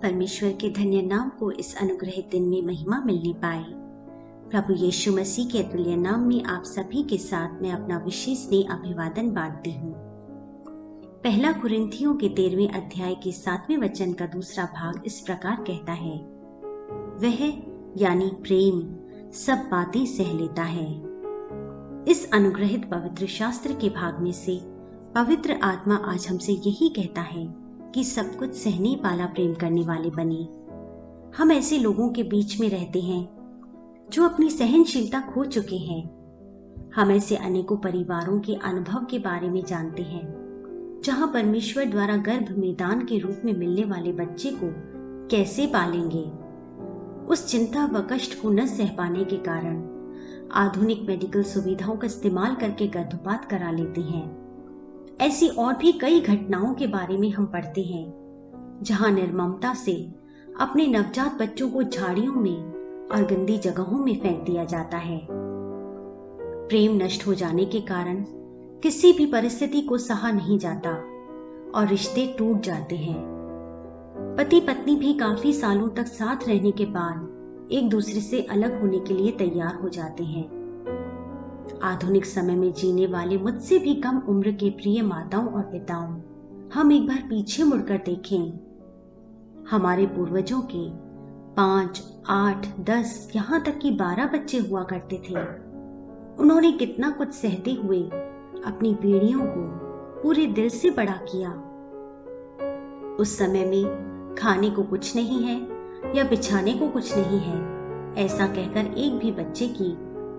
परमेश्वर के धन्य नाम को इस अनुग्रहित दिन में महिमा मिलने पाए। प्रभु यीशु मसीह के अतुल्य नाम में आप सभी के साथ मैं अपना विशेष स्नेह अभिवादन बांटती हूँ। पहला कुरिन्थियों के 13वें अध्याय के 7वें वचन का दूसरा भाग इस प्रकार कहता है, वह यानी प्रेम सब बातें सह लेता है। इस अनुग्रहित पवित्र शास्त्र के भाग में से पवित्र आत्मा आज हमसे यही कहता है कि सब कुछ सहने वाला प्रेम करने वाले बने। हम ऐसे लोगों के बीच में रहते हैं जो अपनी सहनशीलता खो चुके हैं। हम ऐसे अनेकों परिवारों के अनुभव के बारे में जानते हैं जहां परमेश्वर द्वारा गर्भ में दान के रूप में मिलने वाले बच्चे को कैसे पालेंगे, उस चिंता व कष्ट को न सह पाने के कारण आधुनिक मेडिकल सुविधाओं का इस्तेमाल करके गर्भपात करा लेते हैं। ऐसी और भी कई घटनाओं के बारे में हम पढ़ते हैं जहां निर्ममता से अपने नवजात बच्चों को झाड़ियों में और गंदी जगहों में फेंक दिया जाता है। प्रेम नष्ट हो जाने के कारण किसी भी परिस्थिति को सहा नहीं जाता और रिश्ते टूट जाते हैं। पति पत्नी भी काफी सालों तक साथ रहने के बाद एक दूसरे से अलग होने के लिए तैयार हो जाते हैं। आधुनिक समय में जीने वाले मुझसे भी कम उम्र के प्रिय माताओं और पिताओं, हम एक बार पीछे मुड़कर देखें। हमारे पूर्वजों के 5, 8, 10 यहाँ तक कि 12 बच्चे हुआ करते थे। उन्होंने कितना कुछ सहते हुए अपनी पीढ़ियों को पूरे दिल से बड़ा किया। उस समय में खाने को कुछ नहीं है या बिछाने को कुछ नहीं है, ऐसा कहकर एक भी बच्चे की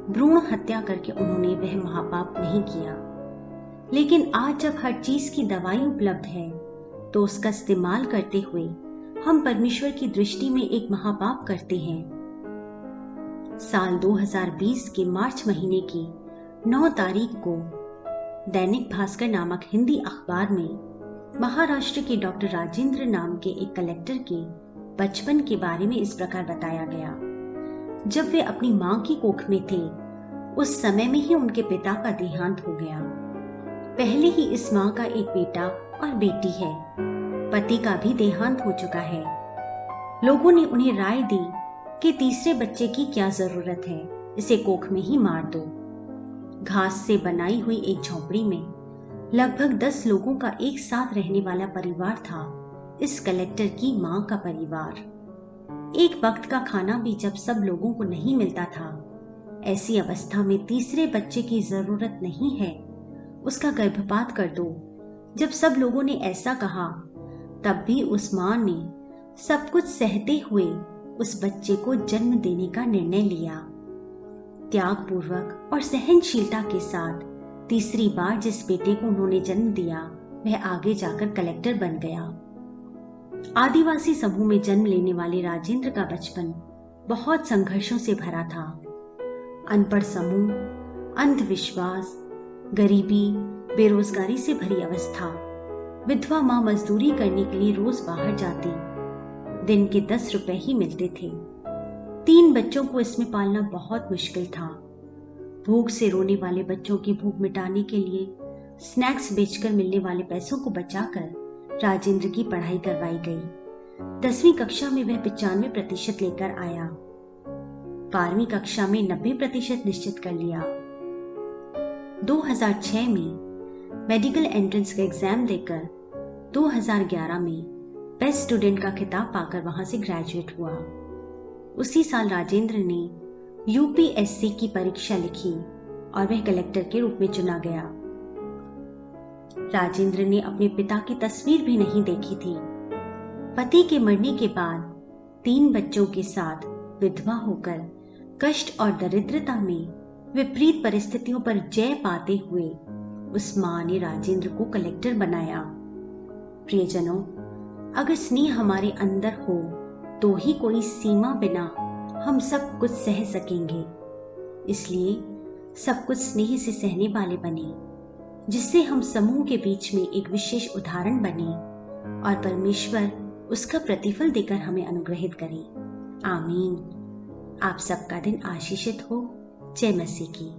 भ्रूण हत्या करके उन्होंने वह महापाप नहीं किया। लेकिन आज जब हर चीज की दवाई उपलब्ध है तो उसका इस्तेमाल करते हुए हम परमेश्वर की दृष्टि में एक महापाप करते हैं। साल 2020 के मार्च महीने की 9 तारीख को दैनिक भास्कर नामक हिंदी अखबार में महाराष्ट्र के डॉक्टर राजेंद्र नाम के एक कलेक्टर के बचपन के बारे में इस प्रकार बताया गया। जब वे अपनी मां की कोख में थे उस समय में ही उनके पिता का देहांत हो गया। पहले ही इस मां का एक बेटा और बेटी है। पति का भी देहांत हो चुका है। लोगों ने उन्हें राय दी कि तीसरे बच्चे की क्या जरूरत है, इसे कोख में ही मार दो। घास से बनाई हुई एक झोपड़ी में लगभग 10 लोगों का एक साथ रहने वाला परिवार था इस कलेक्टर की मां का परिवार। एक वक्त का खाना भी जब सब लोगों को नहीं मिलता था, ऐसी अवस्था में तीसरे बच्चे की जरूरत नहीं है, उसका गर्भपात कर दो। जब सब लोगों ने ऐसा कहा तब भी उस मां ने सब कुछ सहते हुए उस बच्चे को जन्म देने का निर्णय लिया। त्यागपूर्वक और सहनशीलता के साथ तीसरी बार जिस बेटे को उन्होंने जन्म दिया वह आगे जाकर कलेक्टर बन गया। आदिवासी समूह में जन्म लेने वाले राजेंद्र का बचपन बहुत संघर्षों से भरा था। अनपढ़ समूह, अंधविश्वास, गरीबी, बेरोजगारी से भरी अवस्था। विधवा मां मजदूरी करने के लिए रोज बाहर जाती। दिन के 10 रुपए ही मिलते थे। 3 बच्चों को इसमें पालना बहुत मुश्किल था। भूख से रोने वाले बच्चों की भूख मिटाने के लिए स्नैक्स बेचकर मिलने वाले पैसों को बचाकर राजेंद्र की पढ़ाई करवाई गई। 10वीं कक्षा में वह 95% लेकर आया। 12वीं कक्षा में 90% निश्चित कर लिया। 2006 में मेडिकल एंट्रेंस का एग्जाम देकर 2011 में बेस्ट स्टूडेंट का खिताब पाकर वहां से ग्रेजुएट हुआ। उसी साल राजेंद्र ने यूपीएससी की परीक्षा लिखी और वह कलेक्टर के रूप में चुना गया। राजेंद्र ने अपने पिता की तस्वीर भी नहीं देखी थी। पति के मरने के बाद 3 बच्चों के साथ विधवा होकर कष्ट और दरिद्रता में विपरीत परिस्थितियों पर जय पाते हुए उस मां ने राजेंद्र को कलेक्टर बनाया। प्रियजनों, अगर स्नेह हमारे अंदर हो तो ही कोई सीमा बिना हम सब कुछ सह सकेंगे। इसलिए सब कुछ स्नेह से सहने वाले बने, जिससे हम समूह के बीच में एक विशेष उदाहरण बने और परमेश्वर उसका प्रतिफल देकर हमें अनुग्रहित करे। आमीन। आप सबका दिन आशीषित हो। जय मसीह की।